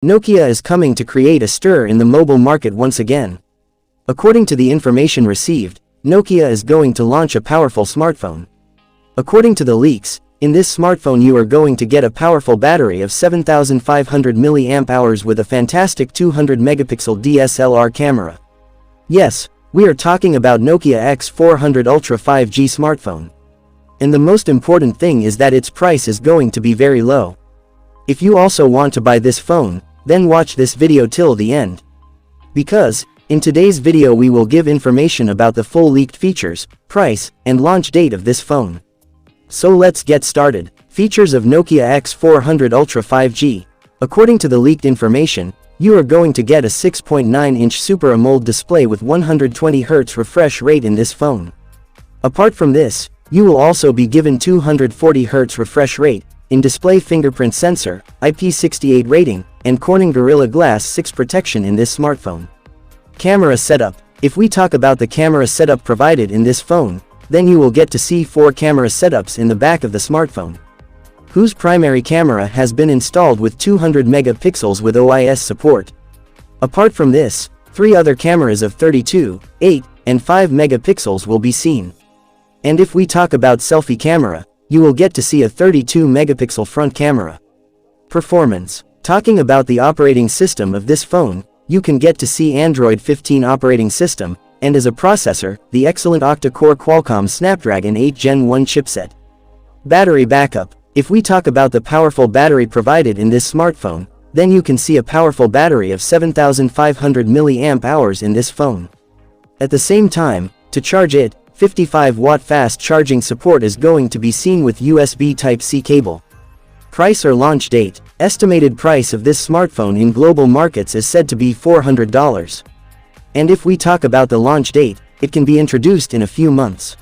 Nokia is coming to create a stir in the mobile market once again. According to the information received, Nokia is going to launch a powerful smartphone. According to the leaks, in this smartphone you are going to get a powerful battery of 7500 mAh with a fantastic 200 megapixel DSLR camera. Yes, we are talking about Nokia X400 Ultra 5G smartphone. And the most important thing is that its price is going to be very low. If you also want to buy this phone, then watch this video till the end. Because, in today's video we will give information about the full leaked features, price, and launch date of this phone. So let's get started. Features of Nokia X400 Ultra 5G. According to the leaked information, you are going to get a 6.9-inch Super AMOLED display with 120Hz refresh rate in this phone. Apart from this, you will also be given 240Hz refresh rate, in-display fingerprint sensor, IP68 rating, and Corning Gorilla Glass 6 protection in this smartphone. Camera setup. If we talk about the camera setup provided in this phone, then you will get to see 4 camera setups in the back of the smartphone, whose primary camera has been installed with 200 megapixels with OIS support. Apart from this, 3 other cameras of 32, 8, and 5 megapixels will be seen. And if we talk about selfie camera, you will get to see a 32 megapixel front camera. Performance. Talking about the operating system of this phone, you can get to see Android 15 operating system, and as a processor, the excellent octa-core Qualcomm Snapdragon 8 Gen 1 chipset. Battery backup. If we talk about the powerful battery provided in this smartphone, then you can see a powerful battery of 7500 mAh in this phone. At the same time, to charge it, 55-watt fast charging support is going to be seen with USB Type-C cable. Price or launch date. Estimated price of this smartphone in global markets is said to be $400. And if we talk about the launch date, it can be introduced in a few months.